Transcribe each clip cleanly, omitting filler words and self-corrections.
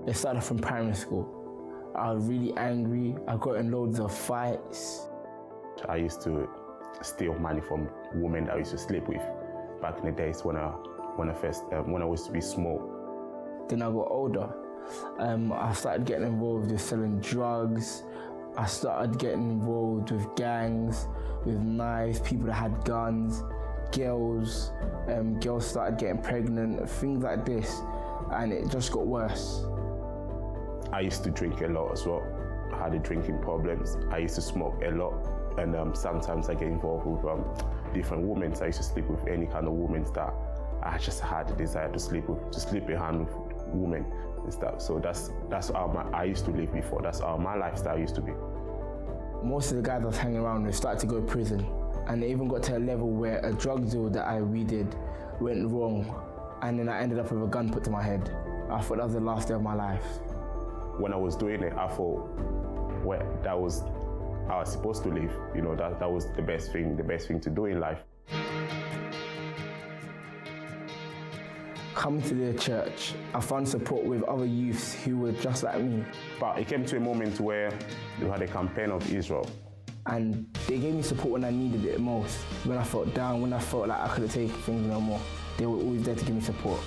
It started from primary school. I was really angry. I got in loads of fights. I used to steal money from women that I used to sleep with back in the days when I was to be small. Then I got older. I started getting involved with selling drugs. I started getting involved with gangs, with knives, people that had guns, girls. Girls started getting pregnant, things like this, and it just got worse. I used to drink a lot as well. I had drinking problems. I used to smoke a lot, and sometimes I get involved with different women. So I used to sleep with any kind of women that I just had the desire to sleep behind with women and stuff. So that's how I used to live before. That's how my lifestyle used to be. Most of the guys I was hanging around with started to go to prison, and it even got to a level where a drug deal that we did went wrong, and then I ended up with a gun put to my head. I thought that was the last day of my life. When I was doing it, I thought, well, that was how I was supposed to live. You know, that was the best thing to do in life. Coming to the church, I found support with other youths who were just like me. But it came to a moment where we had a campaign of Israel. And they gave me support when I needed it most. When I felt down, when I felt like I couldn't take things no more, they were always there to give me support.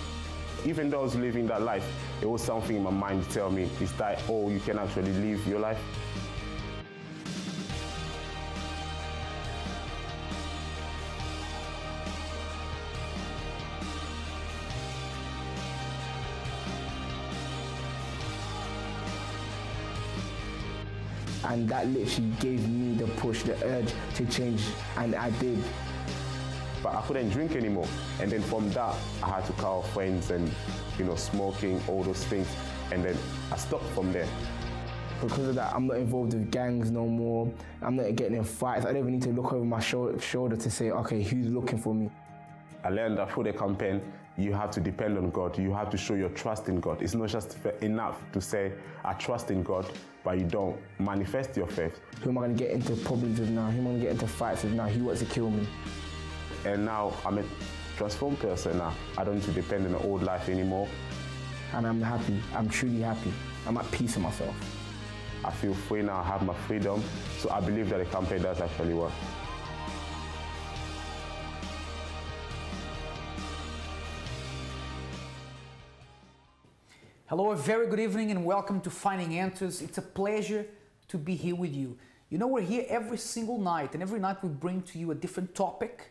Even though I was living that life, it was something in my mind to tell me, is that, oh, you can actually live your life. And that literally gave me the push, the urge to change, and I did. But I couldn't drink anymore. And then from that, I had to cut off friends and, smoking, all those things. And then I stopped from there. Because of that, I'm not involved with gangs no more. I'm not getting in fights. I don't even need to look over my shoulder to say, okay, who's looking for me? I learned that through the campaign, you have to depend on God. You have to show your trust in God. It's not just enough to say, I trust in God, but you don't manifest your faith. Who am I going to get into problems with now? Who am I going to get into fights with now? Who wants to kill me? And now I'm a transformed person now. I don't need to depend on the old life anymore. And I'm happy. I'm truly happy. I'm at peace with myself. I feel free now. I have my freedom. So I believe that the campaign does actually work. Hello, a very good evening and welcome to Finding Answers. It's a pleasure to be here with you. You know, we're here every single night, and every night we bring to you a different topic,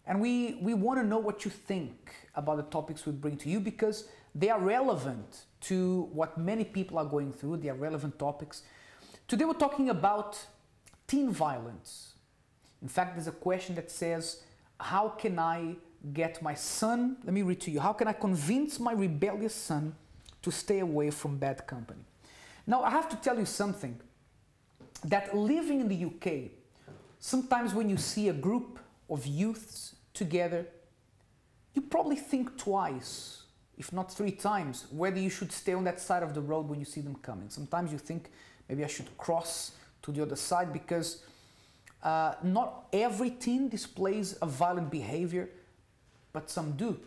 and we want to know what you think about the topics we bring to you because they are relevant to what many people are going through. They are relevant topics. Today we're talking about teen violence. In fact, there's a question that says, how can I get my son, let me read to you, how can I convince my rebellious son to stay away from bad company? Now, I have to tell you something, that living in the UK, sometimes when you see a group of youths together, you probably think twice, if not 3 times, whether you should stay on that side of the road when you see them coming. Sometimes you think, maybe I should cross to the other side because not every teen displays a violent behavior, but some do.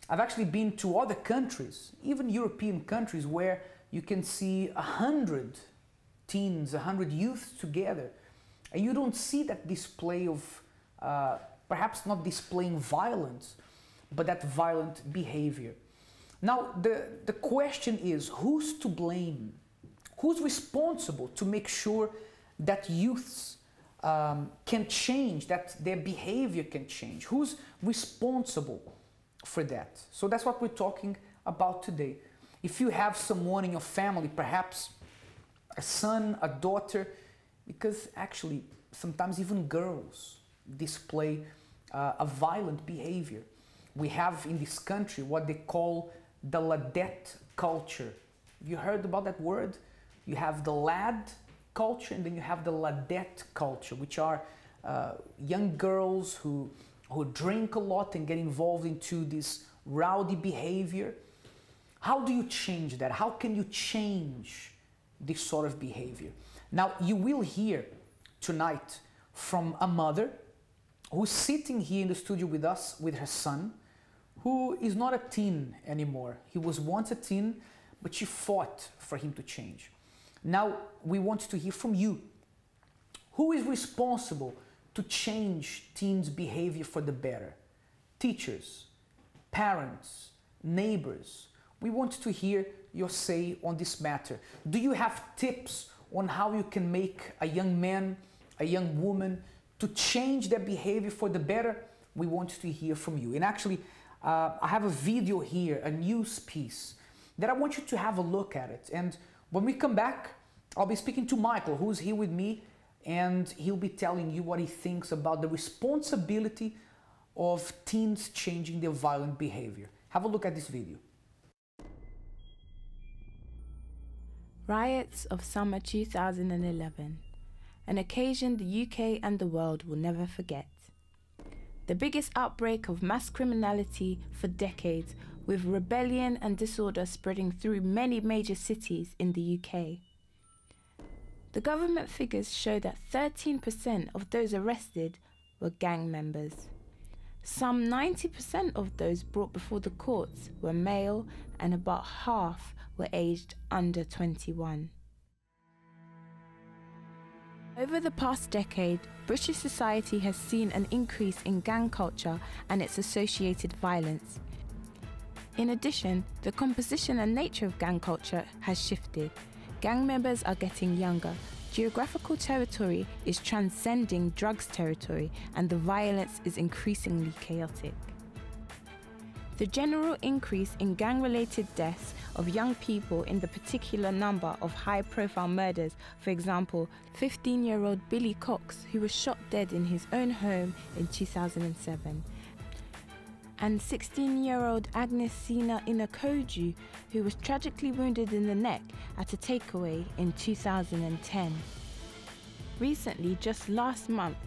I've actually been to other countries, even European countries, where you can see 100 teens, 100 youths together, and you don't see that display of, perhaps not displaying violence, but that violent behavior. Now, the question is, who's to blame? Who's responsible to make sure that youths can change, that their behavior can change? Who's responsible for that? So that's what we're talking about today. If you have someone in your family, perhaps a son, a daughter, because actually sometimes even girls display a violent behavior. We have in this country what they call the ladette culture. Have you heard about that word? You have the lad culture and then you have the ladette culture, which are young girls who drink a lot and get involved into this rowdy behavior. How do you change that? How can you change this sort of behavior? Now, you will hear tonight from a mother who's sitting here in the studio with us, with her son, who is not a teen anymore. He was once a teen, but she fought for him to change. Now, we want to hear from you. Who is responsible to change teens' behavior for the better? Teachers, parents, neighbors. We want to hear your say on this matter. Do you have tips on how you can make a young man, a young woman, to change their behavior for the better? We want to hear from you. And actually, I have a video here, a news piece, that I want you to have a look at it. And when we come back, I'll be speaking to Michael, who's here with me, and he'll be telling you what he thinks about the responsibility of teens changing their violent behavior. Have a look at this video. Riots of summer 2011, an occasion the UK and the world will never forget. The biggest outbreak of mass criminality for decades, with rebellion and disorder spreading through many major cities in the UK. The government figures show that 13% of those arrested were gang members. Some 90% of those brought before the courts were male, and about half were aged under 21. Over the past decade, British society has seen an increase in gang culture and its associated violence. In addition, the composition and nature of gang culture has shifted. Gang members are getting younger. Geographical territory is transcending drugs territory, and the violence is increasingly chaotic. The general increase in gang-related deaths of young people in the particular number of high-profile murders, for example, 15-year-old Billy Cox, who was shot dead in his own home in 2007, and 16-year-old Agnesina Inakoju, who was tragically wounded in the neck at a takeaway in 2010. Recently, just last month,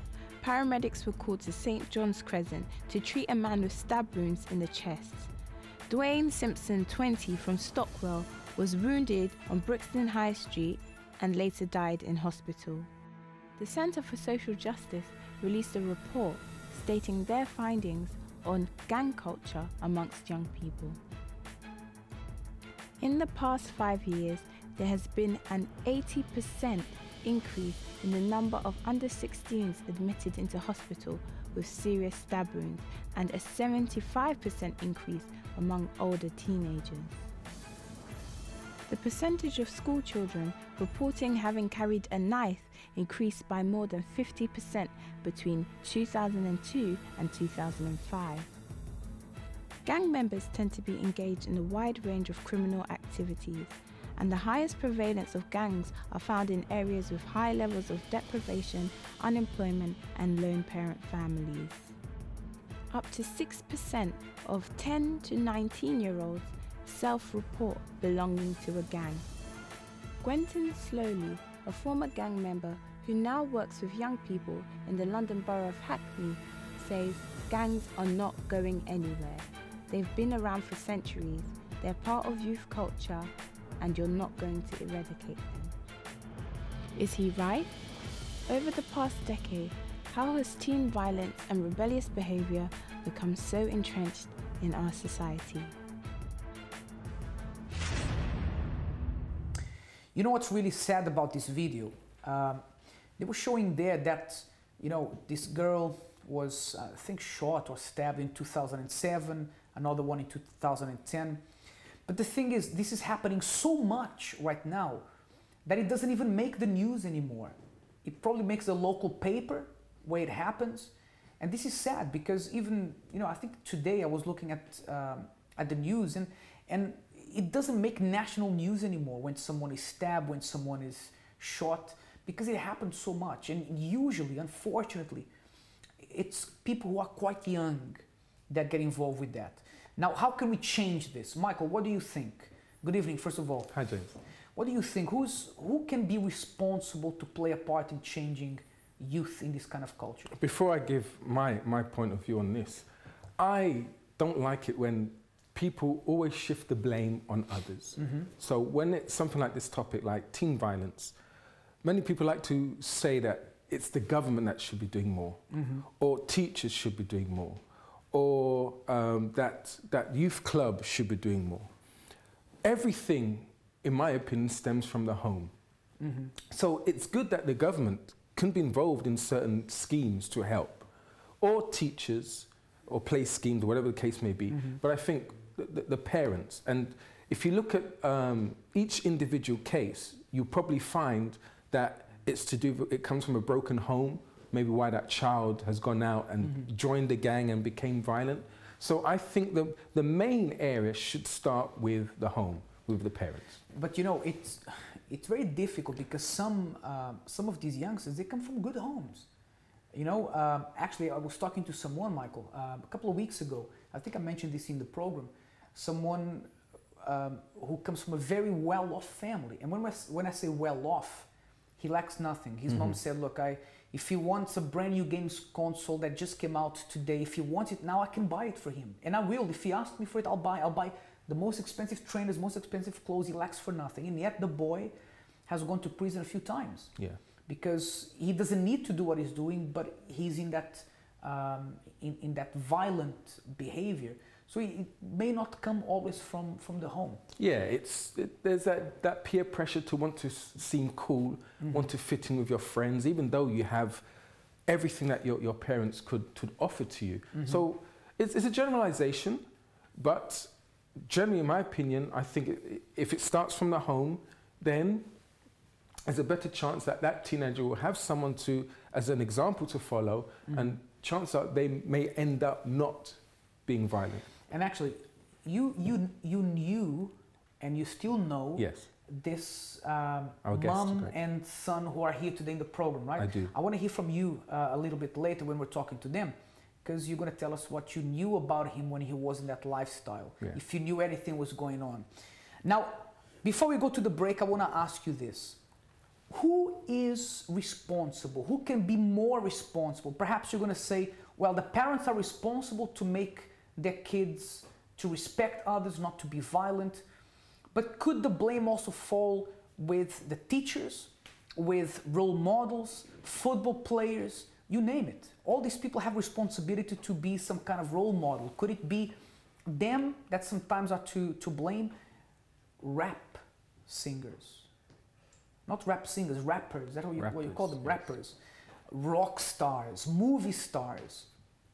paramedics were called to St. John's Crescent to treat a man with stab wounds in the chest. Dwayne Simpson, 20, from Stockwell, was wounded on Brixton High Street and later died in hospital. The Centre for Social Justice released a report stating their findings on gang culture amongst young people. In the past 5 years, there has been an 80% increase in the number of under-16s admitted into hospital with serious stab wounds, and a 75% increase among older teenagers. The percentage of school children reporting having carried a knife increased by more than 50% between 2002 and 2005. Gang members tend to be engaged in a wide range of criminal activities, and the highest prevalence of gangs are found in areas with high levels of deprivation, unemployment, and lone parent families. Up to 6% of 10 to 19-year-olds self-report belonging to a gang. Gwenton Slowly, a former gang member who now works with young people in the London Borough of Hackney, says gangs are not going anywhere. They've been around for centuries, they're part of youth culture, and you're not going to eradicate them. Is he right? Over the past decade, how has teen violence and rebellious behaviour become so entrenched in our society? You know what's really sad about this video? They were showing there that, this girl was, I think, shot or stabbed in 2007, another one in 2010. But the thing is, this is happening so much right now that it doesn't even make the news anymore. It probably makes the local paper where it happens. And this is sad because even, I think today I was looking at the news and it doesn't make national news anymore when someone is stabbed, when someone is shot, because it happens so much. And usually, unfortunately, it's people who are quite young that get involved with that. Now, how can we change this? Michael, what do you think? Good evening, first of all. Hi, James. What do you think? Who can be responsible to play a part in changing youth in this kind of culture? Before I give my point of view on this, I don't like it when people always shift the blame on others. Mm-hmm. So when it's something like this topic, like teen violence, many people like to say that it's the government that should be doing more, mm-hmm. or teachers should be doing more, or that youth club should be doing more. everything, in my opinion, stems from the home. So it's good that the government can be involved in certain schemes to help, or teachers, or play schemes, or whatever the case may be. But I think the parents, and if you look at each individual case, you'll probably find that it comes from a broken home, maybe why that child has gone out and joined the gang and became violent. So I think the main area should start with the home, with the parents. But you know, it's very difficult because some of these youngsters, they come from good homes. You know, actually, I was talking to someone, Michael, a couple of weeks ago. I think I mentioned this in the program. Someone who comes from a very well-off family. And when I say well-off, he lacks nothing. His mom said, look, if he wants a brand new games console that just came out today, if he wants it now, I can buy it for him. And I will. If he asks me for it, I'll buy the most expensive trainers, most expensive clothes. He lacks for nothing. And yet the boy has gone to prison a few times. Yeah. Because he doesn't need to do what he's doing, but he's in that in that violent behavior. So it may not come always from the home. Yeah, there's that peer pressure to want to seem cool, want to fit in with your friends, even though you have everything that your parents could offer to you. So it's a generalization, but generally, in my opinion, I think if it starts from the home, then there's a better chance that teenager will have someone as an example to follow, and chances are they may end up not being violent. And actually, you knew, and you still know, this mom and son who are here today in the program, right? I do. I want to hear from you a little bit later when we're talking to them, because you're going to tell us what you knew about him when he was in that lifestyle, if you knew anything was going on. Now, before we go to the break, I want to ask you this. Who is responsible? Who can be more responsible? Perhaps you're going to say, well, the parents are responsible to make their kids to respect others, not to be violent. But could the blame also fall with the teachers, with role models, football players, you name it? All these people have responsibility to be some kind of role model. Could it be them that sometimes are to blame? Rap singers. Not rap singers, rappers. Is that what you call them? Rappers. Rock stars, movie stars.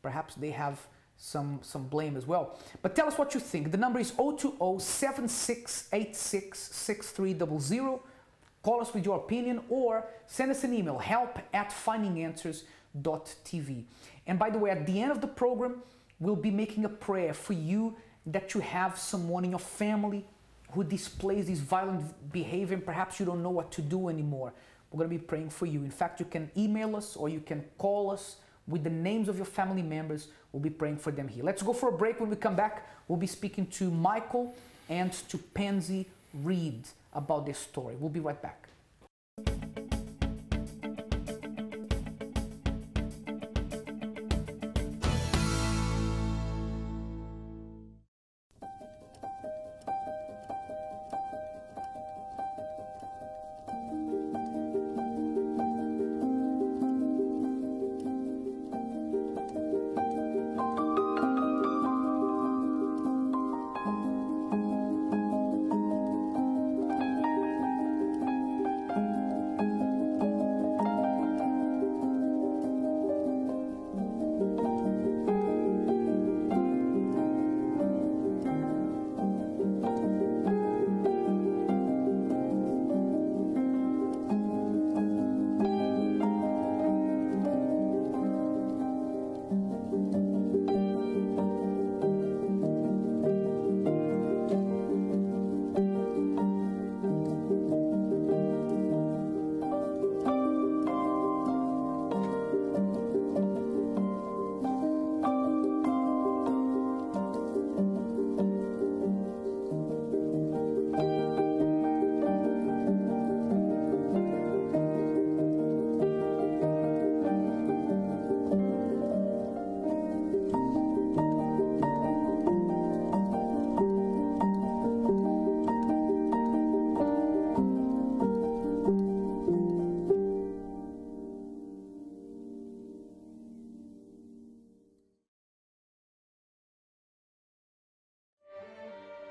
Perhaps they have some blame as well. But tell us what you think. The number is 020-7686-6300. Call us with your opinion or send us an email, help@findinganswers.tv. And by the way, at the end of the program, we'll be making a prayer for you that you have someone in your family who displays this violent behavior and perhaps you don't know what to do anymore. We're going to be praying for you. In fact, you can email us or you can call us with the names of your family members. We'll be praying for them here. Let's go for a break. When we come back, we'll be speaking to Michael and to Pansy Reed about this story. We'll be right back.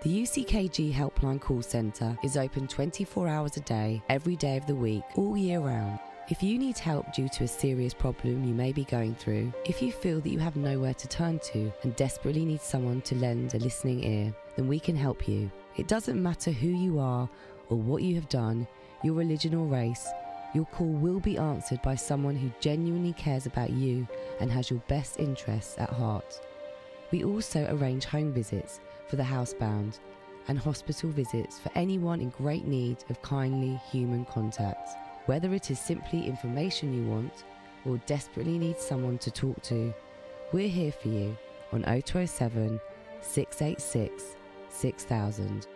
The UCKG Helpline call centre is open 24 hours a day, every day of the week, all year round. If you need help due to a serious problem you may be going through, if you feel that you have nowhere to turn to and desperately need someone to lend a listening ear, then we can help you. It doesn't matter who you are or what you have done, your religion or race, your call will be answered by someone who genuinely cares about you and has your best interests at heart. We also arrange home visits for the housebound and hospital visits for anyone in great need of kindly human contact. Whether it is simply information you want or desperately need someone to talk to, we're here for you on 0207 686 6000.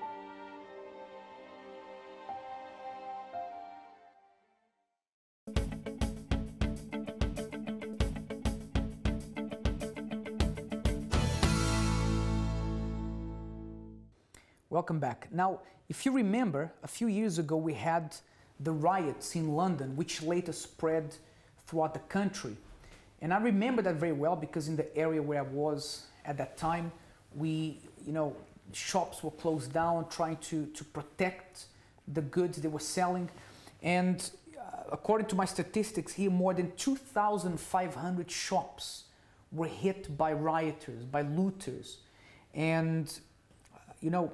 Welcome back. Now, if you remember, a few years ago we had the riots in London, which later spread throughout the country. And I remember that very well because in the area where I was at that time, shops were closed down trying to protect the goods they were selling. And according to my statistics here, more than 2,500 shops were hit by rioters, by looters. And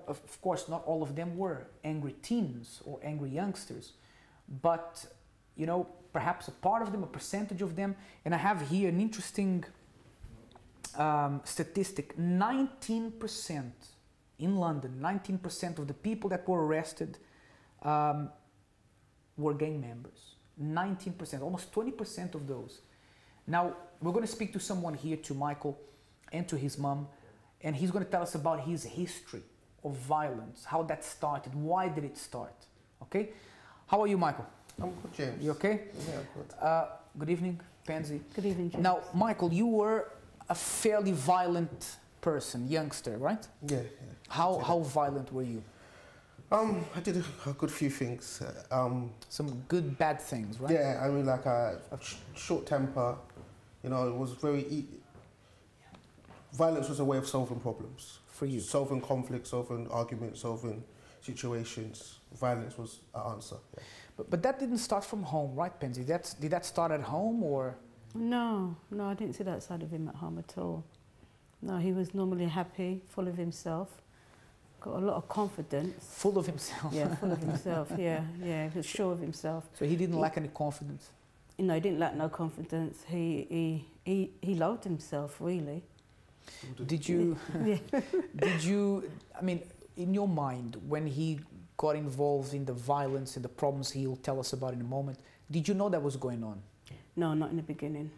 of course, not all of them were angry teens or angry youngsters, but, perhaps a part of them, a percentage of them. And I have here an interesting statistic. 19% in London, 19% of the people that were arrested were gang members. 19%, almost 20% of those. Now, we're going to speak to someone here, to Michael and to his mom, and he's going to tell us about his history of violence, how that started, why did it start, okay? How are you, Michael? I'm good, James. You okay? Yeah, I'm good. Good evening, Pansy. Good evening, James. Now, Michael, you were a fairly violent person, youngster, right? Yeah. How violent were you? I did a good few things. Some good, bad things, right? Yeah, I mean, like a short temper, it was very... Violence was a way of solving problems. For you? Solving conflicts, solving arguments, solving situations. Violence was an answer. Yeah. But that didn't start from home, right, Pansy? Did that start at home, or...? No, I didn't see that side of him at home at all. No, he was normally happy, full of himself, got a lot of confidence. Full of himself? Yeah, full of himself, yeah, he was sure of himself. So he didn't lack any confidence? No, he didn't lack no confidence. He loved himself, really. Did you, I mean, in your mind, when he got involved in the violence and the problems he'll tell us about in a moment, did you know that was going on? No, not in the beginning.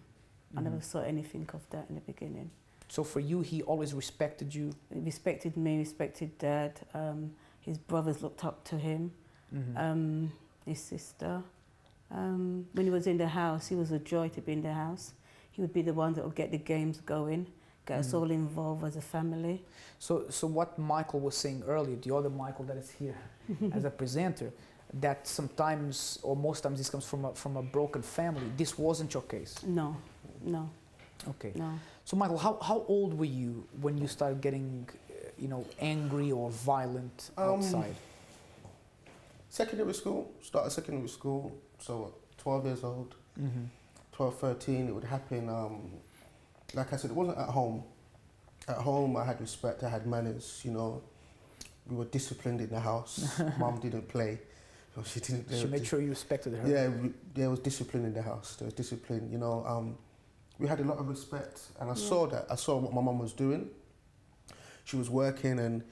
I never saw anything of that in the beginning. So for you, he always respected you? He respected me, respected Dad. His brothers looked up to him, his sister. When he was in the house, he was a joy to be in the house. He would be the one that would get the games going, get us all involved as a family. So what Michael was saying earlier, the other Michael that is here as a presenter, that sometimes or most times this comes from a broken family. This wasn't your case? No. Okay. No. So Michael, how old were you when you started getting, angry or violent outside? Secondary school, started secondary school, so 12 years old, 12, 13, it would happen. Like I said, it wasn't at home. At home, I had respect, I had manners, We were disciplined in the house. Mum didn't play. So she didn't... She made sure you respected her. Yeah, there was discipline in the house. There was discipline, We had a lot of respect, and I saw that. I saw what my mum was doing. She was working, and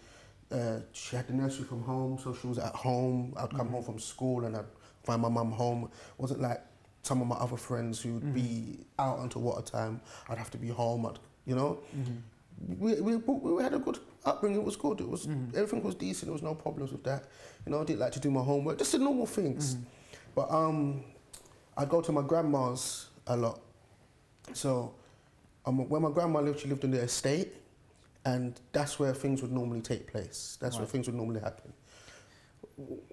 she had the nursery from home, so she was at home. I'd come home from school, and I'd find my mum home. It wasn't like some of my other friends who would be out until water time. I'd have to be home. We had a good upbringing. It was good. It was everything was decent. There was no problems with that. I didn't like to do my homework. Just the normal things. But I'd go to my grandma's a lot. So where my grandma lived, she lived in the estate, and that's where things would normally take place. That's where things would normally happen.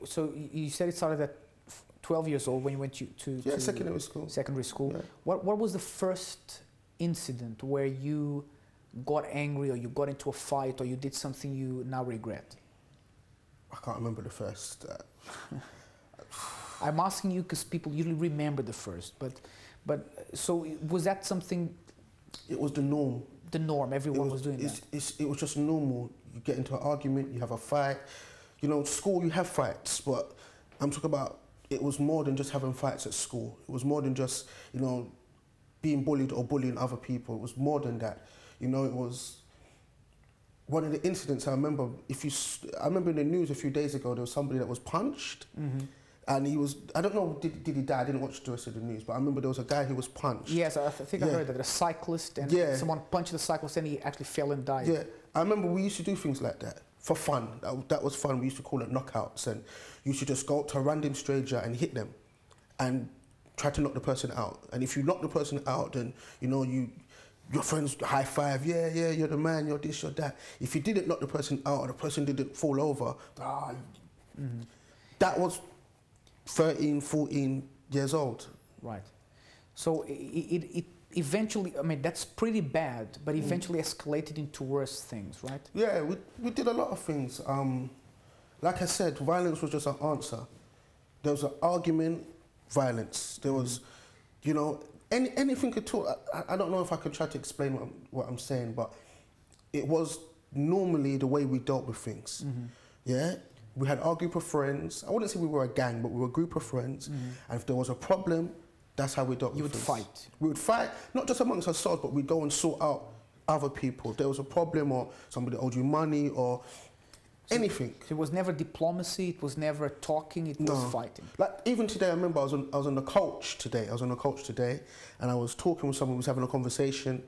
So you said it started at 12 years old when you went to secondary school. Secondary school. Yeah. What was the first incident where you got angry or you got into a fight or you did something you now regret? I can't remember the first. I'm asking you because people usually remember the first, but so was that something? It was the norm. The norm. Everyone was doing that. It was just normal. You get into an argument, you have a fight. You know, school you have fights, but I'm talking about it was more than just having fights at school. It was more than just, you know, being bullied or bullying other people. It was more than that. You know, it was one of the incidents I remember. I remember in the news a few days ago there was somebody that was punched. And he was, I don't know, did he die? I didn't watch the rest of the news, but I remember there was a guy who was punched. Yes, I think I heard that, a cyclist, and someone punched the cyclist and he actually fell and died. Yeah, I remember we used to do things like that for fun. That was fun. We used to call it knockouts, and you should just go up to a random stranger and hit them and try to knock the person out. And if you knock the person out, then, you know, your friends high five, yeah, you're the man, you're this, you're that. If you didn't knock the person out or the person didn't fall over, that was 13, 14 years old. Right. So it eventually, I mean, that's pretty bad, but eventually escalated into worse things, right? Yeah, we did a lot of things. Like I said, violence was just an answer. There was an argument, violence. There was, you know, anything at all. I don't know if I could try to explain what I'm saying, but it was normally the way we dealt with things. Yeah? We had our group of friends. I wouldn't say we were a gang, but we were a group of friends. And if there was a problem, that's how we dealt with things. You would fight? We would fight, not just amongst ourselves, but we'd go and sort out other people. If there was a problem or somebody owed you money or anything. So it was never diplomacy, it was never talking, it was fighting. Like even today, I remember I was on the coach today. And I was talking with someone who was having a conversation.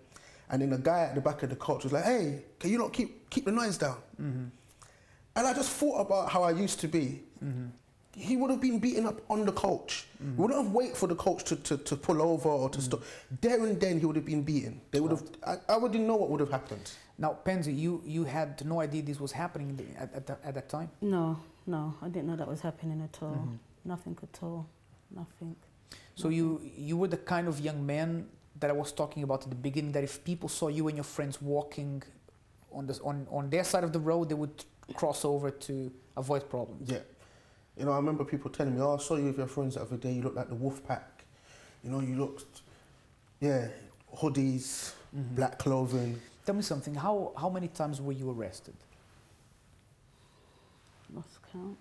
And then a guy at the back of the coach was like, hey, can you not keep the noise down? And I just thought about how I used to be. He would have been beaten up on the coach. We wouldn't have waited for the coach to pull over or to stop. There and then he would have been beaten. They would have. I wouldn't know what would have happened. Now, Penzi, you had no idea this was happening at that time? No, I didn't know that was happening at all. Nothing at all, nothing. So you were the kind of young man that I was talking about at the beginning, that if people saw you and your friends walking on their side of the road, they would cross over to avoid problems. Yeah. You know, I remember people telling me, oh, I saw you with your friends the other day, you look like the wolf pack. You know, you looked, hoodies, black clothing. Tell me something, how many times were you arrested? Lost count.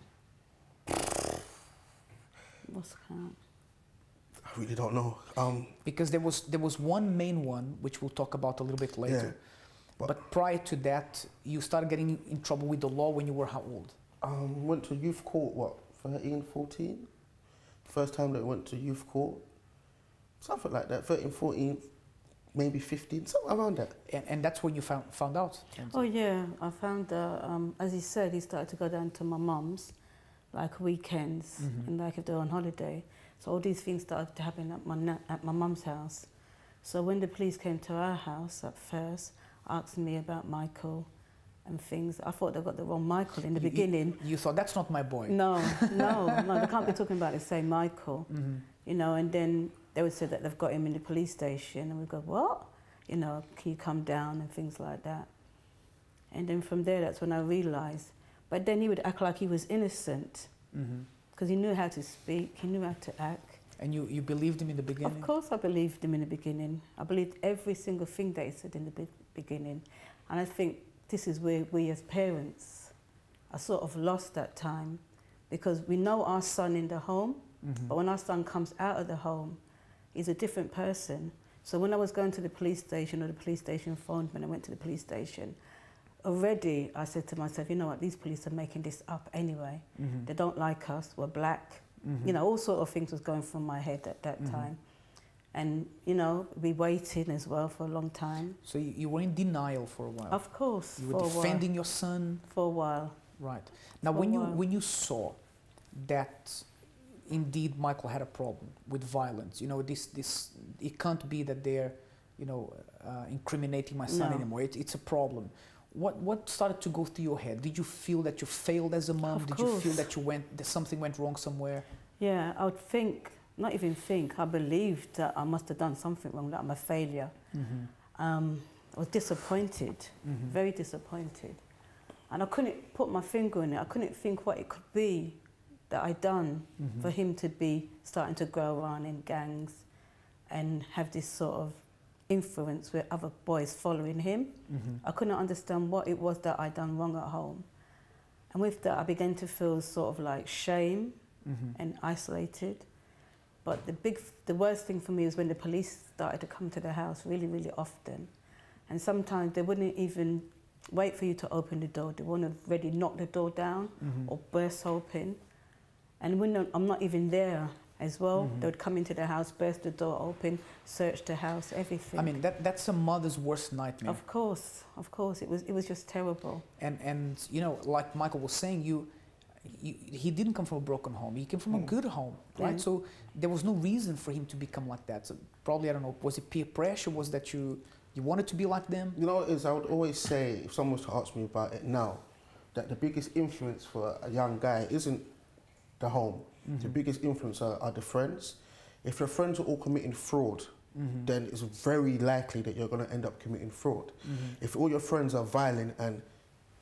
I really don't know. Because there was one main one, which we'll talk about a little bit later. Yeah. But prior to that, you started getting in trouble with the law when you were how old? Went to youth court, 13, 14? First time that I went to youth court. Something like that, 13, 14, maybe 15, something around that. And that's when you found out? Oh yeah, I found, as he said, he started to go down to my mum's, like weekends, and like if they were on holiday. So all these things started to happen at my mum's house. So when the police came to our house at first, asking me about Michael and things, I thought they got the wrong Michael in the beginning. You thought, that's not my boy? No, they can't be talking about the same Michael. You know, and then they would say that they've got him in the police station, and we go, what? You know, can you come down and things like that. And then from there, that's when I realised. But then he would act like he was innocent, because he knew how to speak, he knew how to act. And you believed him in the beginning? Of course I believed him in the beginning. I believed every single thing that he said in the beginning. And I think this is where we as parents are sort of lost that time, because we know our son in the home, but when our son comes out of the home, he's a different person. So when I was going to the police station, or the police station phoned me and I went to the police station, already I said to myself, you know what, these police are making this up anyway. They don't like us, we're black. You know, all sort of things was going through my head at that time. And, you know, we waited as well for a long time. So you were in denial for a while? Of course. You were defending your son? For a while. Right. Now, when you saw that indeed Michael had a problem with violence, you know, it can't be that they're, you know, incriminating my son anymore. It's a problem. What started to go through your head? Did you feel that you failed as a mom? Did you feel that something went wrong somewhere? Yeah, I would think, not even think, I believed that I must have done something wrong, that I'm a failure. I was disappointed, very disappointed. And I couldn't put my finger on it. I couldn't think what it could be that I'd done for him to be starting to go around in gangs and have this sort of influence with other boys following him. I couldn't understand what it was that I'd done wrong at home. And with that, I began to feel sort of like shame and isolated. But the worst thing for me was when the police started to come to the house really, really often. And sometimes they wouldn't even wait for you to open the door. They want to already knock the door down or burst open. And when I'm not even there as well, they would come into the house, burst the door open, search the house, everything. I mean, that's a mother's worst nightmare. Of course, it was just terrible. And you know, like Michael was saying, he didn't come from a broken home. He came from a good home, right? So there was no reason for him to become like that. So probably, I don't know, was it peer pressure? Was that you wanted to be like them? You know what it is, I would always say, if someone was to ask me about it now, that the biggest influence for a young guy isn't the home. The biggest influence are the friends. If your friends are all committing fraud, then it's very likely that you're going to end up committing fraud. If all your friends are violent, and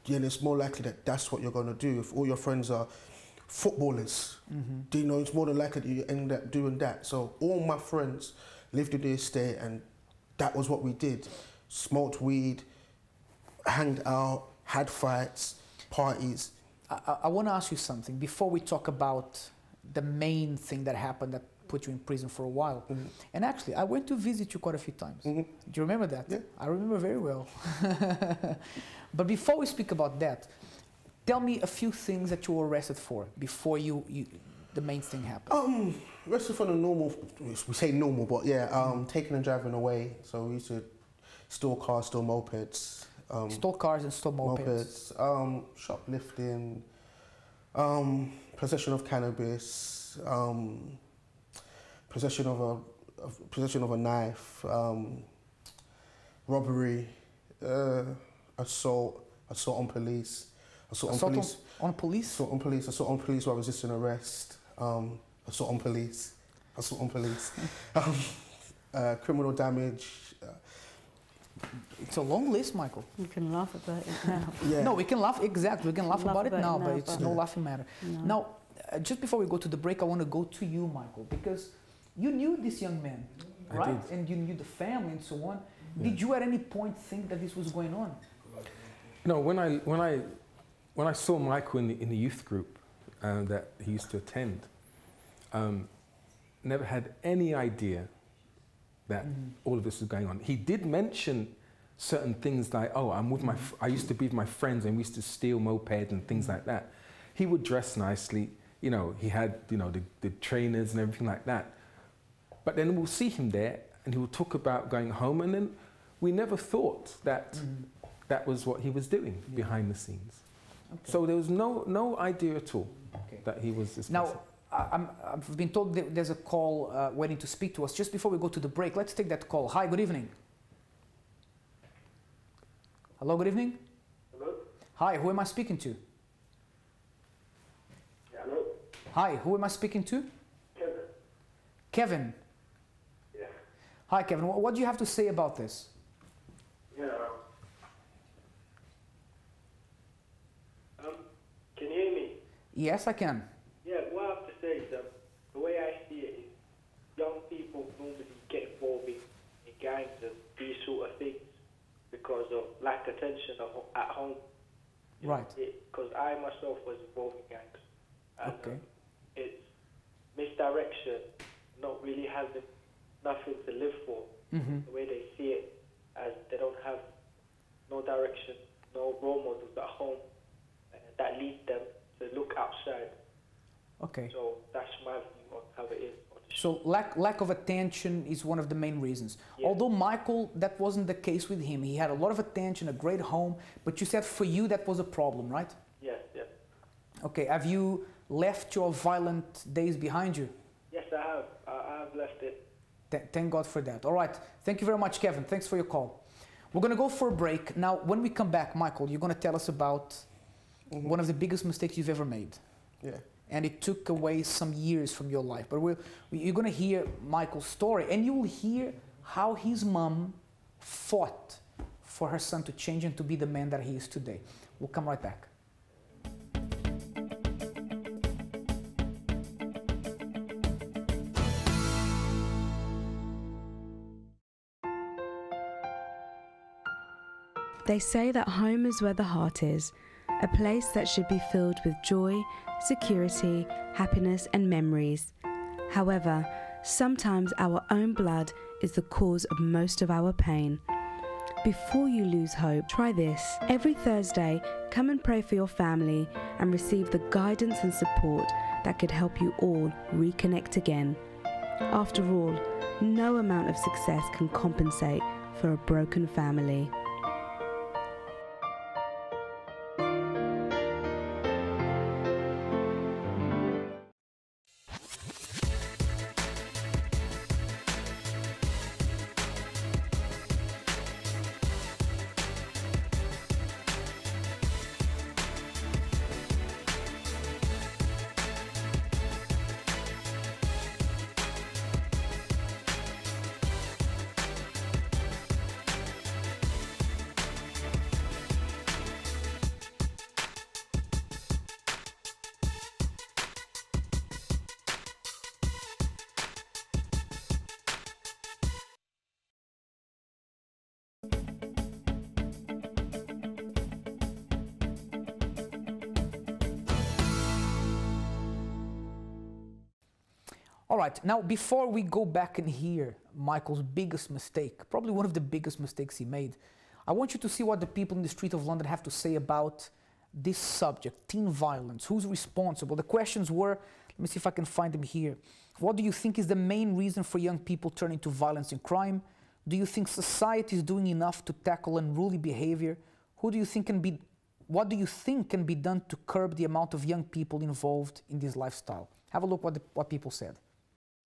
then it's more likely that that's what you're going to do. If all your friends are footballers, you know, it's more than likely that you end up doing that. So all my friends lived in the estate, and that was what we did. Smoked weed, hanged out, had fights, parties. I want to ask you something before we talk about the main thing that happened that put you in prison for a while. And actually, I went to visit you quite a few times. Do you remember that? Yeah. I remember very well. But before we speak about that, tell me a few things that you were arrested for before the main thing happened. Arrested for the normal, we say normal, but yeah, taking and driving away. So we used to steal cars, steal mopeds. Stole cars and stole mopeds. Shoplifting, possession of cannabis, possession of a knife, robbery, assault on police, assault on police while resisting arrest, assault on police, criminal damage. It's a long list, Michael. You can laugh about it now. Yeah. No, we can laugh, exactly. We can laugh about it now, but it's no laughing matter. No. Now, just before we go to the break, I want to go to you, Michael, because you knew this young man, right? I did. And you knew the family and so on. Yeah. Did you at any point think that this was going on? No, when I saw Michael in the youth group that he used to attend, never had any idea that all of this was going on. He did mention certain things like, oh, I'm with I used to be with my friends and we used to steal mopeds and things like that. He would dress nicely, you know, he had, you know, the trainers and everything like that. But then we'll see him there and he will talk about going home, and then we never thought that that was what he was doing behind the scenes. Okay. So there was no idea at all that he was this person. Now, I've been told that there's a call waiting to speak to us. Just before we go to the break, let's take that call. Hi, good evening. Hello, good evening. Hello? Hi, who am I speaking to? Hello? Hi, who am I speaking to? Kevin. Kevin. Yeah. Hi, Kevin. What do you have to say about this? Yeah. Can you hear me? Yes, I can. Yeah, what I have to say is the way I see it is young people normally get involved in gangs and these sort of things because of lack of attention at home. Right. Because I myself was involved in gangs. And, Okay. It's misdirection, not really having nothing to live for. The way they see it, as they don't have no direction, no role models at home that lead them to look outside. Okay. So that's my view on how it is. So lack of attention is one of the main reasons. Yeah. Although Michael, that wasn't the case with him. He had a lot of attention, a great home, but you said for you that was a problem, right? Yes, yes. Okay, have you left your violent days behind you? Yes, I have. I have left it. Thank God for that. All right, thank you very much, Kevin. Thanks for your call. We're going to go for a break. Now, when we come back, Michael, you're going to tell us about one of the biggest mistakes you've ever made. Yeah. And it took away some years from your life. But you're going to hear Michael's story, and you will hear how his mom fought for her son to change and to be the man that he is today. We'll come right back. They say that home is where the heart is, a place that should be filled with joy, security, happiness, and memories. However, sometimes our own blood is the cause of most of our pain. Before you lose hope, try this. Every Thursday, come and pray for your family and receive the guidance and support that could help you all reconnect again. After all, no amount of success can compensate for a broken family. All right, now before we go back and hear Michael's biggest mistake, probably one of the biggest mistakes he made, I want you to see what the people in the street of London have to say about this subject, teen violence. Who's responsible? The questions were, let me see if I can find them here. What do you think is the main reason for young people turning to violence and crime? Do you think society is doing enough to tackle unruly behavior? What do you think can be done to curb the amount of young people involved in this lifestyle? Have a look what people said.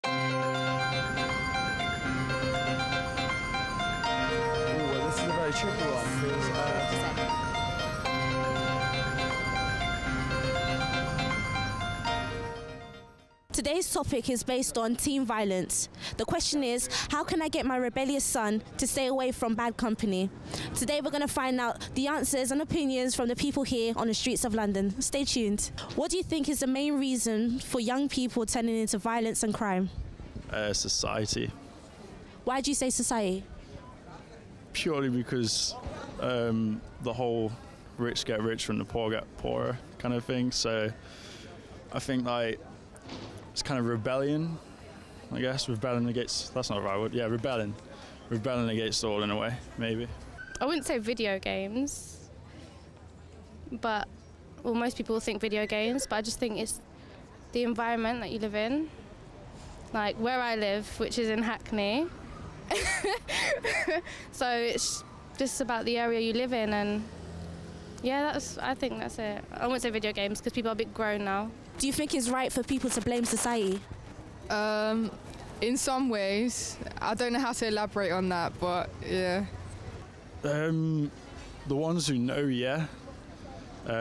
This is a very tricky one because Today's topic is based on teen violence. The question is, how can I get my rebellious son to stay away from bad company? Today we're going to find out the answers and opinions from the people here on the streets of London. Stay tuned. What do you think is the main reason for young people turning into violence and crime? Society. Why do you say society? Purely because the whole rich get richer and the poor get poorer kind of thing. So I think like it's kind of rebellion, I guess. Rebelling against, that's not the right word. Yeah, rebelling against all in a way, maybe. I wouldn't say video games, but well, most people think video games, but I just think it's the environment that you live in. Like where I live, which is in Hackney. So it's just about the area you live in, and yeah, I think that's it. I wouldn't say video games because people are a bit grown now. Do you think it's right for people to blame society? In some ways. I don't know how to elaborate on that, but yeah. The ones who know, yeah. But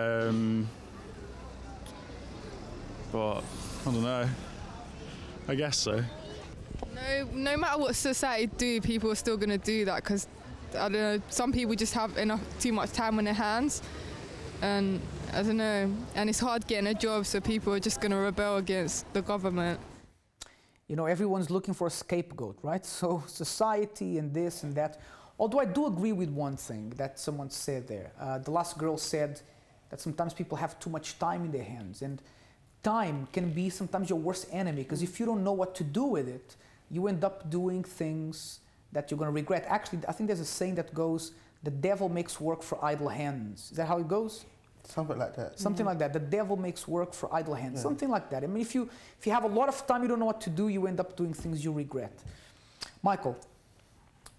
I don't know. I guess so. No matter what society do, people are still going to do that because, I don't know, some people just have too much time on their hands. And I don't know, and it's hard getting a job, so people are just going to rebel against the government. You know, everyone's looking for a scapegoat, right? So society and this and that. Although I do agree with one thing that someone said there. The last girl said that sometimes people have too much time in their hands, and time can be sometimes your worst enemy, because if you don't know what to do with it, you end up doing things that you're going to regret. Actually, I think there's a saying that goes, the devil makes work for idle hands. Is that how it goes? Something like that. Something like that. The devil makes work for idle hands. Yeah. Something like that. I mean, if you have a lot of time, you don't know what to do, you end up doing things you regret. Michael,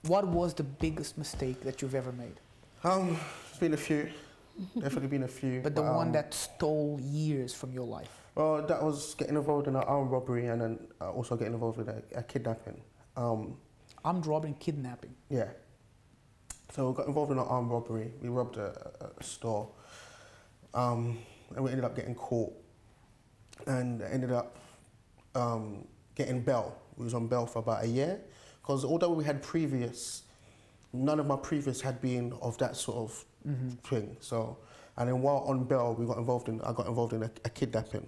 what was the biggest mistake that you've ever made? There's been a few. Definitely been a few. But the one that stole years from your life? Well, that was getting involved in an armed robbery and then also getting involved with a kidnapping. Armed robbery and kidnapping? Yeah. So we got involved in an armed robbery. We robbed a store. And we ended up getting caught and ended up getting bail. We was on bail for about a year because although we had previous none of my previous had been of that sort of thing. So, and then while on bail, I got involved in a kidnapping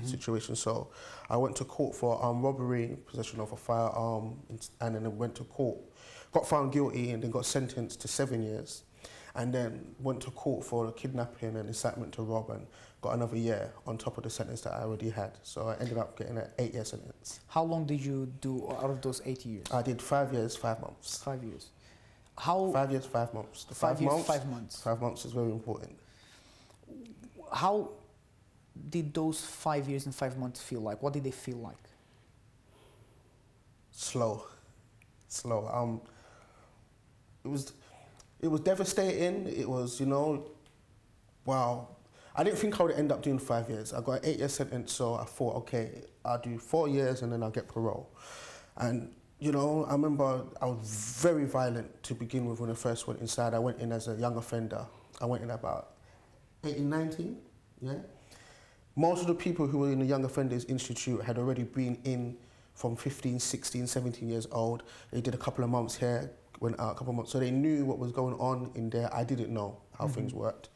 situation. So I went to court for robbery, possession of a firearm, and then I went to court, got found guilty, and then got sentenced to 7 years. And then went to court for kidnapping and incitement to rob, and got another year on top of the sentence that I already had. So I ended up getting an 8-year sentence. How long did you do out of those 8 years? I did 5 years, 5 months. 5 years. How? 5 years, 5 months. The 5 years, 5 months. 5 months is very important. How did those 5 years and 5 months feel like? What did they feel like? Slow. It was devastating. It was, you know, wow. I didn't think I would end up doing 5 years. I got an 8-year sentence, so I thought, okay, I'll do 4 years and then I'll get parole. And, you know, I remember I was very violent to begin with when I first went inside. I went in as a young offender. I went in about 18, 19, yeah? Most of the people who were in the Young Offenders Institute had already been in from 15, 16, 17 years old. They did a couple of months here, went out a couple of months. So they knew what was going on in there. I didn't know how things worked.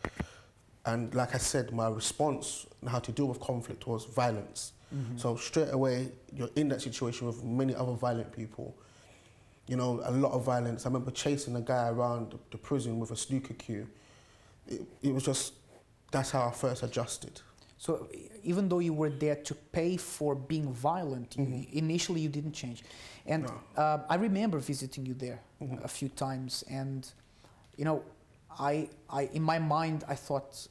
And like I said, my response on how to deal with conflict was violence. So straight away, you're in that situation with many other violent people. You know, a lot of violence. I remember chasing a guy around the prison with a snooker cue. It was just, that's how I first adjusted. So even though you were there to pay for being violent, initially you didn't change. And no. I remember visiting you there a few times, and you know, I in my mind I thought,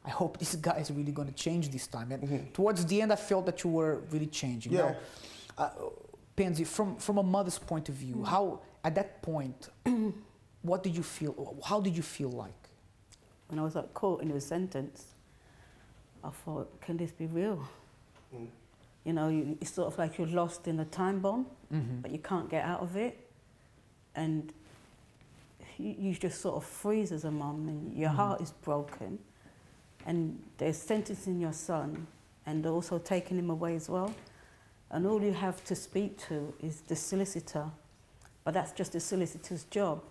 I hope this guy is really going to change this time. And towards the end, I felt that you were really changing. Yeah. Now, Pansy, from a mother's point of view, how at that point, what did you feel? How did you feel like? When I was at court and he was sentenced, I thought, can this be real? You know, it's sort of like you're lost in a time bomb, but you can't get out of it. And you just sort of freeze as a mum, and your heart is broken. And they're sentencing your son, and they're also taking him away as well. And all you have to speak to is the solicitor. But that's just the solicitor's job.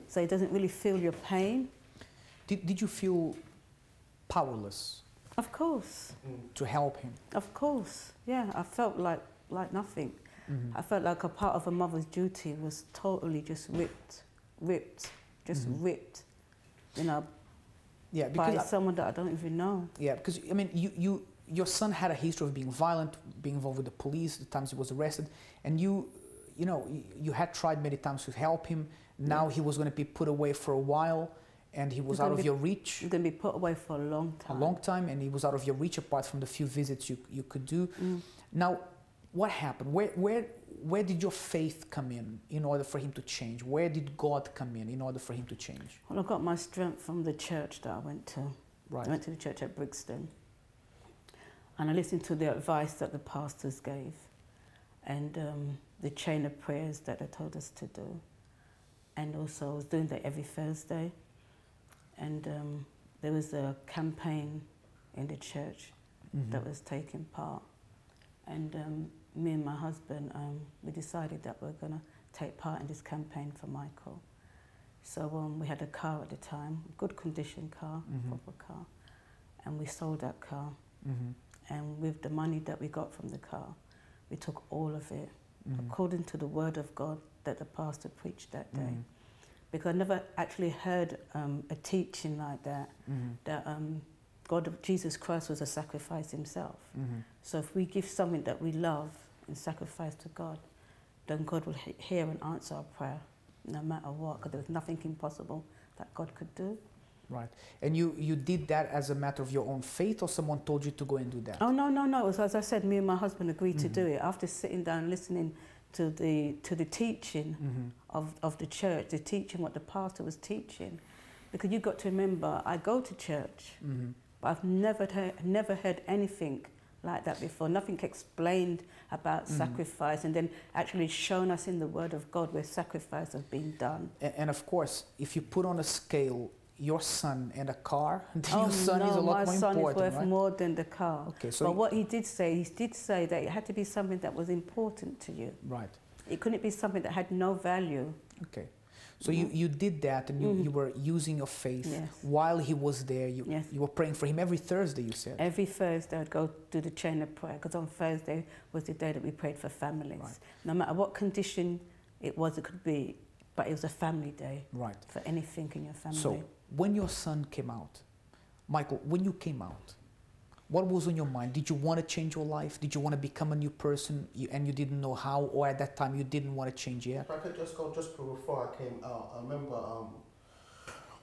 So he doesn't really feel your pain. Did you feel powerless? Of course. To help him? Of course, yeah. I felt like nothing. I felt like a part of a mother's duty was totally just ripped, you know, by someone that I don't even know. Yeah, because, I mean, your son had a history of being violent, being involved with the police, the times he was arrested, and you know, you had tried many times to help him. Now he was going to be put away for a while, and he was out of your reach. He's going to be put away for a long time. A long time, and he was out of your reach apart from the few visits you could do. Now, what happened? Where did your faith come in order for him to change? Where did God come in order for him to change? Well, I got my strength from the church that I went to. Right. I went to the church at Brixton, and I listened to the advice that the pastors gave, and the chain of prayers that they told us to do. And also I was doing that every Thursday. And there was a campaign in the church that was taking part. And me and my husband, we decided that we're going to take part in this campaign for Michael. So we had a car at the time, good condition car, proper car. And we sold that car. And with the money that we got from the car, we took all of it, according to the word of God that the pastor preached that day. Because I never actually heard a teaching like that, that Jesus Christ was a sacrifice himself. So if we give something that we love and sacrifice to God, then God will hear and answer our prayer, no matter what, because there was nothing impossible that God could do. Right. And you did that as a matter of your own faith, or someone told you to go and do that? Oh, no. It was, as I said, me and my husband agreed to do it. After sitting down listening to the teaching of the church, the teaching what the pastor was teaching. Because you've got to remember, I go to church, but I've never heard anything like that before. Nothing explained about sacrifice, and then actually shown us in the Word of God where sacrifice has been done. And of course, if you put on a scale your son and a car, your son is a lot more important, my son is worth right? more than the car. Okay, so but what he did say that it had to be something that was important to you. Right. It couldn't be something that had no value. Okay. So you did that, and you were using your faith while he was there. You were praying for him every Thursday, you said? Every Thursday I'd go do the chain of prayer, because on Thursday was the day that we prayed for families. Right. No matter what condition it was, it could be, but it was a family day. Right. For anything in your family. So when your son came out, Michael, when you came out, what was on your mind? Did you want to change your life? Did you want to become a new person and you didn't know how, or at that time you didn't want to change yet? If I could just go just before I came out, I remember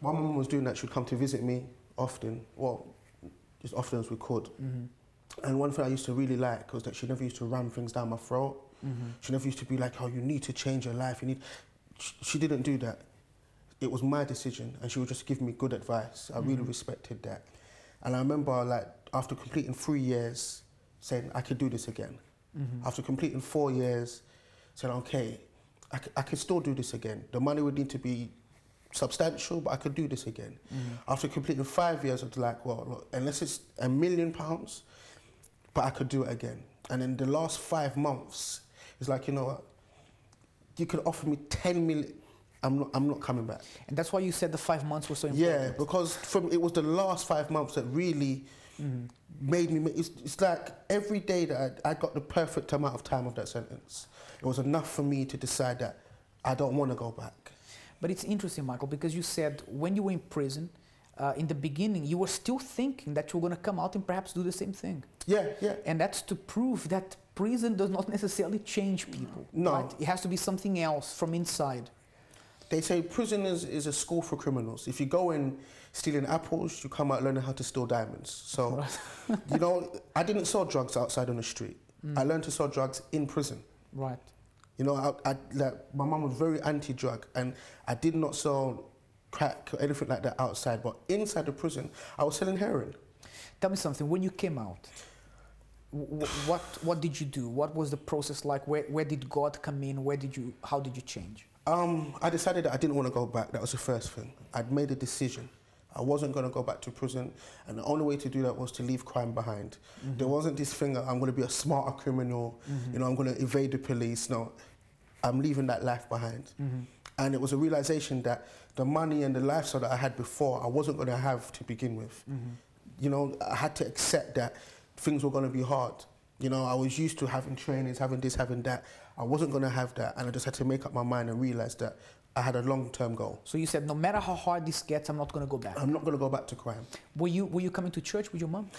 my mum was doing that. She'd come to visit me often, well, as often as we could. And one thing I used to really like was that she never used to ram things down my throat. She never used to be like, oh, you need to change your life. You need. She didn't do that. It was my decision, and she would just give me good advice. I really respected that. And I remember, like, after completing 3 years, saying I could do this again. After completing 4 years, saying, okay, I could still do this again. The money would need to be substantial, but I could do this again. After completing 5 years, I was like, well, look, unless it's £1 million, but I could do it again. And in the last 5 months, it's like, you know what, you could offer me 10 million, I'm not coming back. And that's why you said the 5 months were so important. Yeah, because it was the last 5 months that really made me, it's like every day that I got the perfect amount of time of that sentence. It was enough for me to decide that I don't want to go back. But it's interesting, Michael, because you said when you were in prison, in the beginning, you were still thinking that you were going to come out and perhaps do the same thing. Yeah, yeah. And that's to prove that prison does not necessarily change people. No. Right? It has to be something else from inside. They say prison is a school for criminals. If you go in stealing apples, you come out learning how to steal diamonds. So, you know, I didn't sell drugs outside on the street. I learned to sell drugs in prison. Right. You know, like, my mum was very anti-drug, and I did not sell crack or anything like that outside. But inside the prison, I was selling heroin. Tell me something. When you came out, what did you do? What was the process like? Where did God come in? How did you change? I decided that I didn't want to go back. That was the first thing. I'd made a decision. I wasn't going to go back to prison, and the only way to do that was to leave crime behind. There wasn't this thing that I'm going to be a smarter criminal, you know, I'm going to evade the police. No, I'm leaving that life behind. And it was a realization that the money and the lifestyle that I had before, I wasn't going to have to begin with. You know, I had to accept that things were going to be hard. You know, I was used to having trainings, having this, having that. I wasn't going to have that, and I just had to make up my mind and realize that I had a long-term goal. So you said, no matter how hard this gets, I'm not going to go back. I'm not going to go back to crime. Were you coming to church with your mum?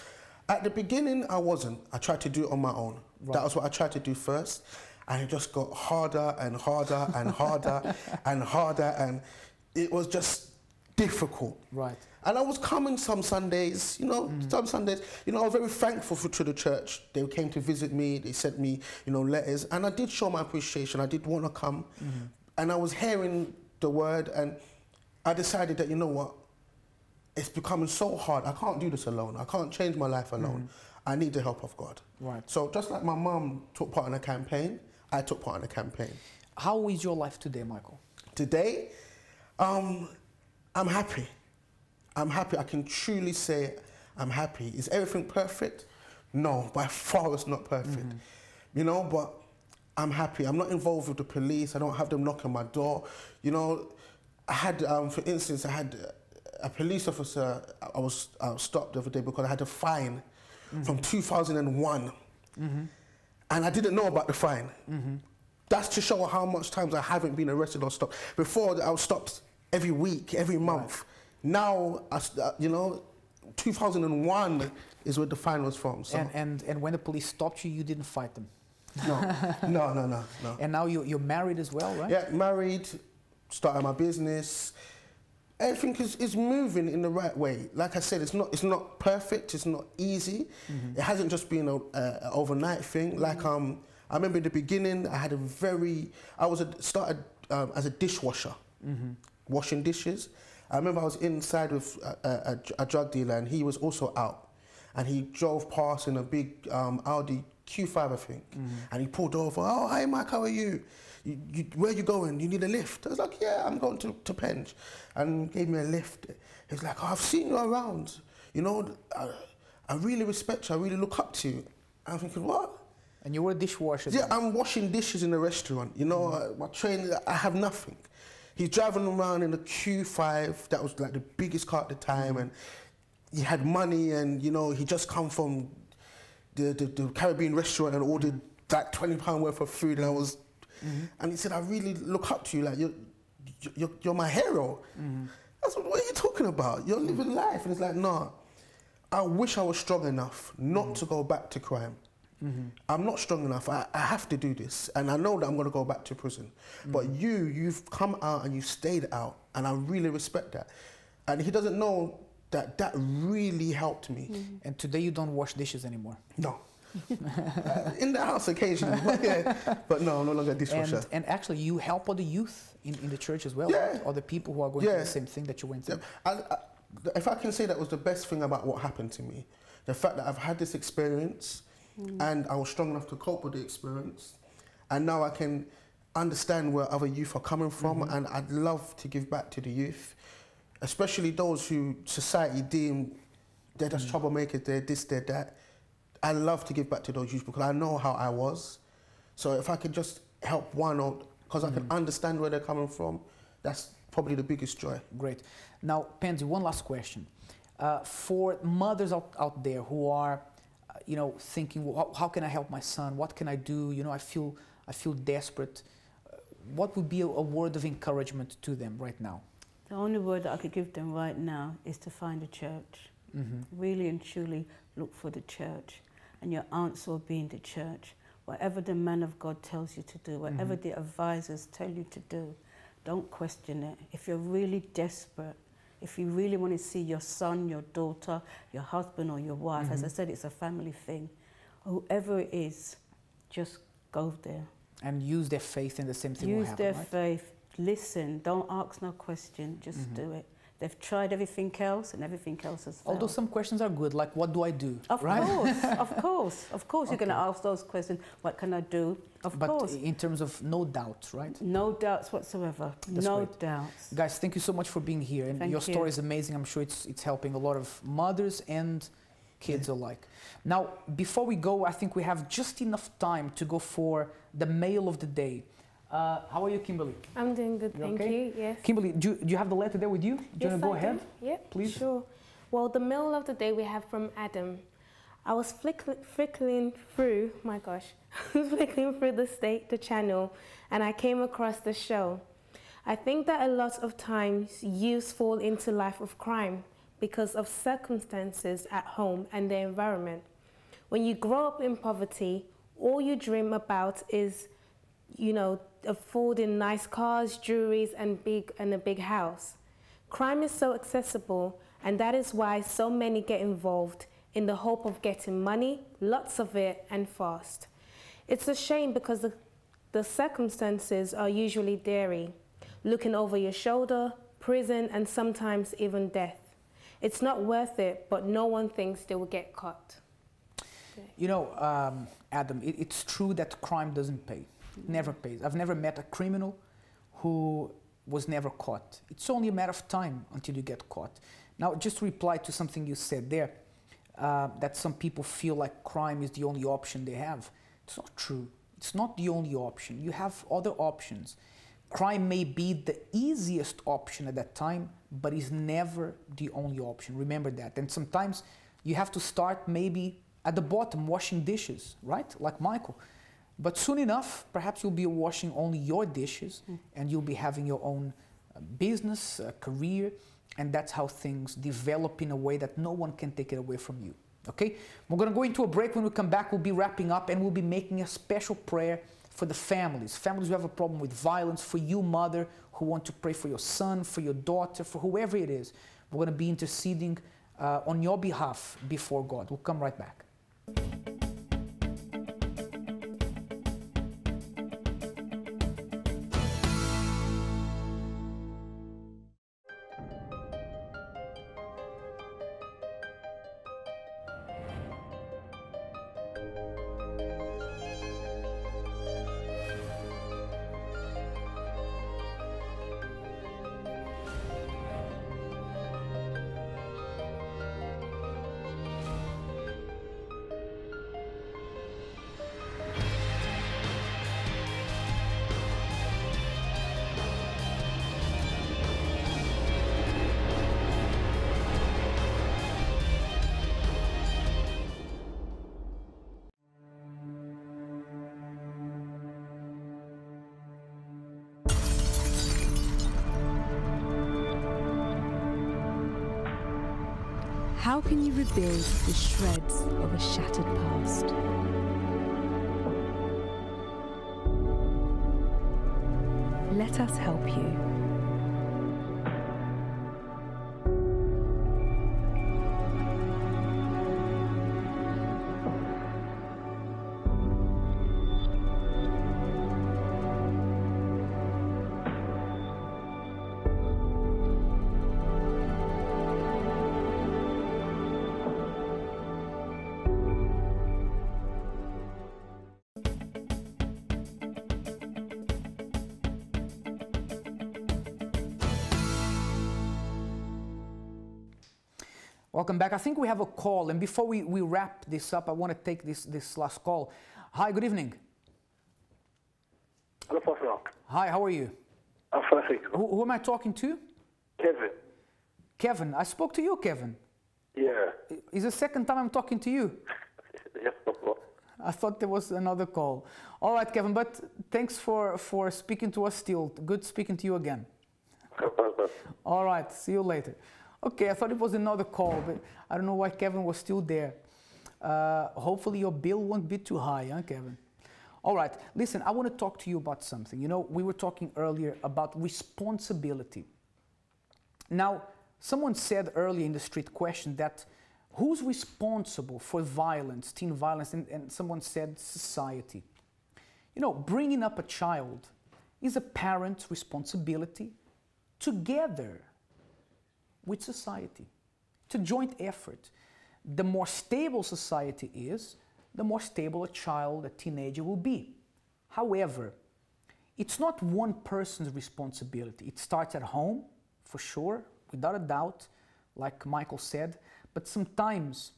At the beginning, I wasn't. I tried to do it on my own. Right. That was what I tried to do first, and it just got harder and harder and harder and harder, and it was just difficult. Right. And I was coming some Sundays, you know, some Sundays, you know, I was very thankful to the church. They came to visit me, they sent me, you know, letters, and I did show my appreciation. I did want to come, and I was hearing the word, and I decided that, you know what, it's becoming so hard. I can't do this alone. I can't change my life alone. I need the help of God. Right. So just like my mum took part in a campaign, I took part in a campaign. How is your life today, Michael? Today, I'm happy. I'm happy. I can truly say I'm happy. Is everything perfect? No, by far it's not perfect. You know, but I'm happy. I'm not involved with the police. I don't have them knocking my door. You know, I had, for instance, I had a police officer, I was stopped the other day because I had a fine from 2001. And I didn't know about the fine. That's to show how much times I haven't been arrested or stopped. Before, I was stopped every week, every month. Now, you know, 2001 is where the fine was from. So. And when the police stopped you, you didn't fight them? No. And now you're married as well, right? Yeah, married, started my business. Everything is moving in the right way. Like I said, it's not perfect, it's not easy. It hasn't just been an overnight thing. Like, I remember in the beginning, I started as a dishwasher, washing dishes. I remember I was inside with a drug dealer, and he was also out. And he drove past in a big Audi Q5, I think. And he pulled over. Oh, hi, Mike, how are you? Where are you going? You need a lift? I was like, yeah, I'm going to Penge. And gave me a lift. He was like, oh, I've seen you around. You know, I really respect you. I really look up to you. I'm thinking, what? And you were a dishwasher? Yeah, I'm washing dishes in a restaurant. You know, my training, I have nothing. He's driving around in a Q5, that was like the biggest car at the time, and he had money, and you know, he just come from the Caribbean restaurant and ordered like £20 worth of food, and I was, and he said, I really look up to you, like you're my hero. I said, what are you talking about? You're living life. And it's like, nah, I wish I was strong enough not to go back to crime. I'm not strong enough. I have to do this. And I know that I'm going to go back to prison. But you've come out and you stayed out. And I really respect that. And he doesn't know that that really helped me. And today you don't wash dishes anymore? No. In the house occasionally, but yeah. But no, I'm no longer a dishwasher. And actually you help other youth in the church as well, right? Other people who are going through the same thing that you went through. If I can say that was the best thing about what happened to me, the fact that I've had this experience and I was strong enough to cope with the experience, and now I can understand where other youth are coming from, and I'd love to give back to the youth, especially those who society deem they're just troublemakers, they're this, they're that. I love to give back to those youth because I know how I was. So if I could just help one out, because I can understand where they're coming from, that's probably the biggest joy. Great. Now, Pansy, one last question. For mothers out there who are, you know, thinking, well, how can I help my son? What can I do? You know, I feel desperate. What would be a word of encouragement to them right now? The only word that I could give them right now is to find a church. Really and truly look for the church. And your answer will be in the church. Whatever the man of God tells you to do, whatever the advisors tell you to do, don't question it. If you're really desperate, if you really want to see your son, your daughter, your husband or your wife, as I said, it's a family thing. Whoever it is, just go there. And use their faith and the same thing will happen, Use their faith. Listen, don't ask no question, just do it. They've tried everything else and everything else has failed. Although some questions are good, like what do I do? Of course, of course you're going to ask those questions. What can I do? Of course. But in terms of no doubts, right? No doubts whatsoever. No doubts. Guys, thank you so much for being here. And your story is amazing. I'm sure it's helping a lot of mothers and kids alike. Now, before we go, I think we have just enough time to go for the mail of the day. How are you, Kimberly? I'm doing good, thank you. Yes. Kimberly, do you have the letter there with you? Do you want to go ahead? Yep, please. Sure. Well, the mail of the day we have from Adam. I was flickering through, my gosh, flickering through the channel, and I came across the show. I think that a lot of times youths fall into life of crime because of circumstances at home and the environment. When you grow up in poverty, all you dream about is, you know, affording nice cars, jewelries, and a big house. Crime is so accessible, and that is why so many get involved in the hope of getting money, lots of it, and fast. It's a shame because the circumstances are usually daring, looking over your shoulder, prison, and sometimes even death. It's not worth it, but no one thinks they will get caught. You know, Adam, it's true that crime doesn't pay. Never pays. I've never met a criminal who was never caught. It's only a matter of time until you get caught. Now, just to reply to something you said there, that some people feel like crime is the only option they have. It's not true. It's not the only option. You have other options. Crime may be the easiest option at that time, but is never the only option. Remember that. And sometimes you have to start maybe at the bottom, washing dishes, right? Like Michael. But soon enough, perhaps you'll be washing only your dishes and you'll be having your own business, career, and that's how things develop in a way that no one can take it away from you. Okay? We're going to go into a break. When we come back, we'll be wrapping up and we'll be making a special prayer for the families. Families who have a problem with violence, for you, mother, who want to pray for your son, for your daughter, for whoever it is. We're going to be interceding on your behalf before God. We'll come right back. How can you rebuild the shreds of a shattered past? Let us help you. Welcome back. I think we have a call, and before we wrap this up, I want to take this last call. Hi, good evening. Hello, Pastor. Hi, how are you? I'm perfect. Who am I talking to? Kevin. Kevin. I spoke to you, Kevin. Yeah. It's the second time I'm talking to you. Yes, Pastor. I thought there was another call. All right, Kevin, but thanks for speaking to us still. Good speaking to you again. All right, see you later. Okay, I thought it was another call, but I don't know why Kevin was still there. Hopefully your bill won't be too high, huh, Kevin? All right, listen, I want to talk to you about something. You know, we were talking earlier about responsibility. Now, someone said earlier in the street question that who's responsible for violence, teen violence, and someone said society. You know, bringing up a child is a parent's responsibility together with society. It's a joint effort. The more stable society is, the more stable a child, a teenager will be. However, it's not one person's responsibility. It starts at home, for sure, without a doubt, like Michael said, but sometimes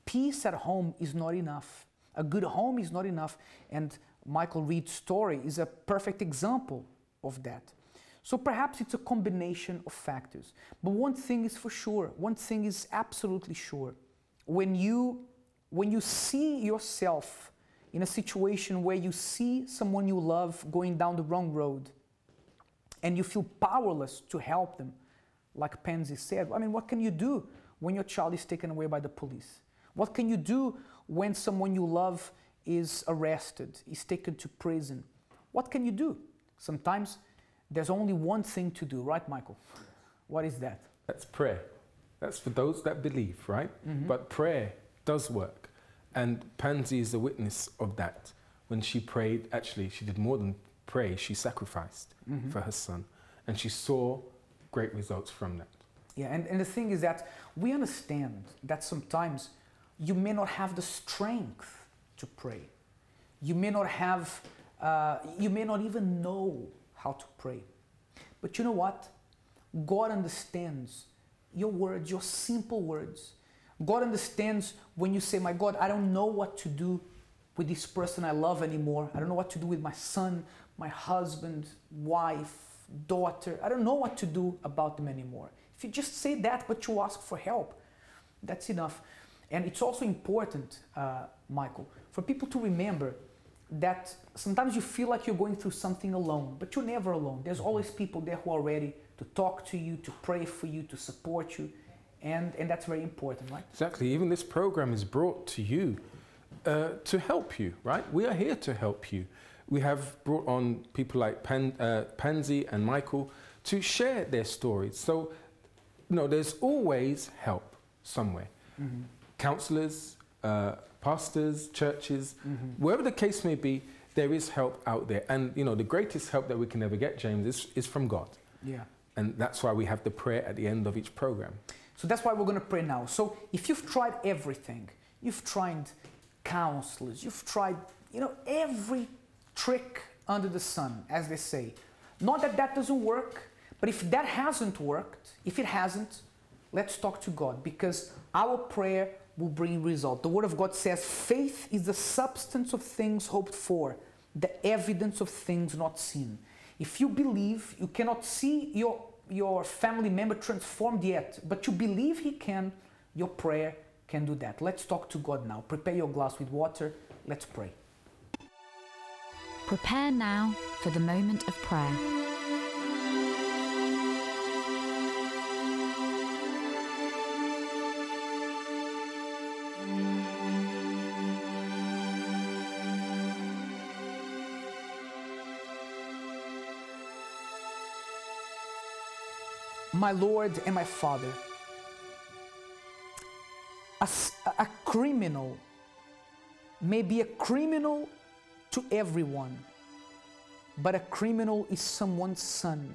peace at home is not enough. A good home is not enough, and Michael Reed's story is a perfect example of that. So perhaps it's a combination of factors. But one thing is for sure, one thing is absolutely sure. When you see yourself in a situation where you see someone you love going down the wrong road and you feel powerless to help them, like Pansy said, I mean, what can you do when your child is taken away by the police? What can you do when someone you love is arrested, is taken to prison? What can you do? Sometimes there's only one thing to do, right, Michael? What is that? That's prayer. That's for those that believe, right? Mm-hmm. But prayer does work. And Pansy is a witness of that. When she prayed, actually, she did more than pray, she sacrificed for her son. And she saw great results from that. Yeah, and the thing is that we understand that sometimes you may not have the strength to pray. You may not have, you may not even know how to pray. But you know what? God understands your words, your simple words. God understands when you say, my God, I don't know what to do with this person I love anymore. I don't know what to do with my son, my husband, wife, daughter. I don't know what to do about them anymore. If you just say that, but you ask for help, that's enough. And it's also important, Michael, for people to remember that sometimes you feel like you're going through something alone, but you're never alone. There's always people there who are ready to talk to you, to pray for you, to support you, and that's very important, right? Exactly. Even this program is brought to you to help you, right? We are here to help you. We have brought on people like Pansy and Michael to share their stories. So, you know, there's always help somewhere. Mm-hmm. Counselors, pastors, churches, wherever the case may be, there is help out there. And, you know, the greatest help that we can ever get, James, is from God. Yeah. And that's why we have the prayer at the end of each program. So that's why we're going to pray now. So if you've tried everything, you've tried counselors, you've tried, you know, every trick under the sun, as they say. Not that that doesn't work, but if that hasn't worked, if it hasn't, let's talk to God, because our prayer will bring result. The Word of God says, faith is the substance of things hoped for, the evidence of things not seen. If you believe, you cannot see your family member transformed yet, but you believe he can, your prayer can do that. Let's talk to God now. Prepare your glass with water. Let's pray. Prepare now for the moment of prayer. my Lord and my Father, a criminal may be a criminal to everyone, but a criminal is someone's son.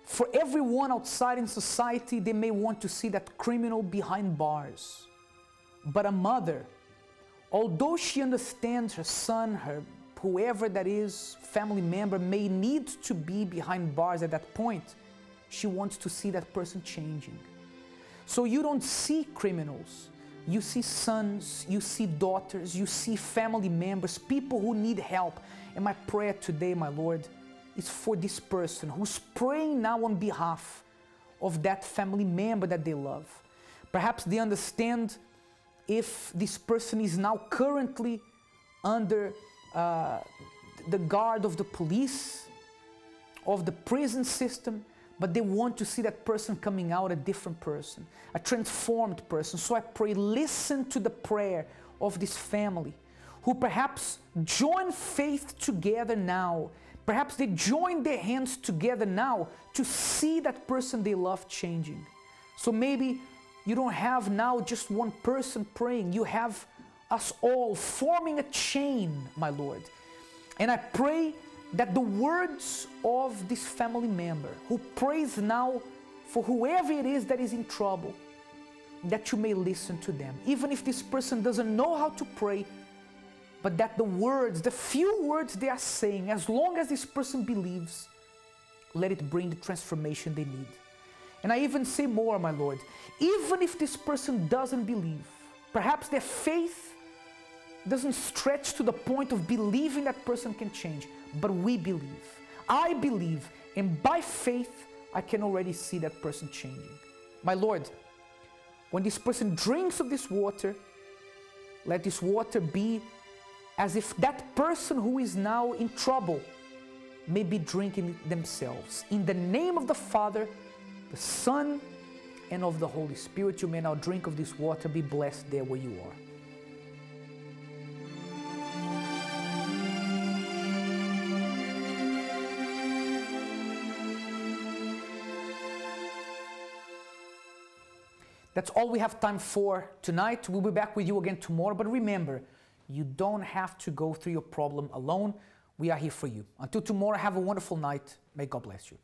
For everyone outside in society, they may want to see that criminal behind bars. But a mother, although she understands her son, her whoever that is, family member, may need to be behind bars at that point, she wants to see that person changing. So you don't see criminals. You see sons, you see daughters, you see family members, people who need help. And my prayer today, my Lord, is for this person who's praying now on behalf of that family member that they love. Perhaps they understand if this person is now currently under the guard of the police, of the prison system, but they want to see that person coming out a different person, a transformed person. So I pray, listen to the prayer of this family who perhaps join faith together now. Perhaps they join their hands together now to see that person they love changing. So maybe you don't have now just one person praying. You have us all forming a chain, my Lord. And I pray that the words of this family member who prays now for whoever it is that is in trouble, that you may listen to them. Even if this person doesn't know how to pray, but that the words, the few words they are saying, as long as this person believes, let it bring the transformation they need. And I even say more, my Lord, even if this person doesn't believe, perhaps their faith doesn't stretch to the point of believing that person can change, but we believe. I believe, and by faith, I can already see that person changing. My Lord, when this person drinks of this water, let this water be as if that person who is now in trouble may be drinking themselves. In the name of the Father, the Son, and of the Holy Spirit, you may now drink of this water. Be blessed there where you are. That's all we have time for tonight. We'll be back with you again tomorrow. But remember, you don't have to go through your problem alone. We are here for you. Until tomorrow, have a wonderful night. May God bless you.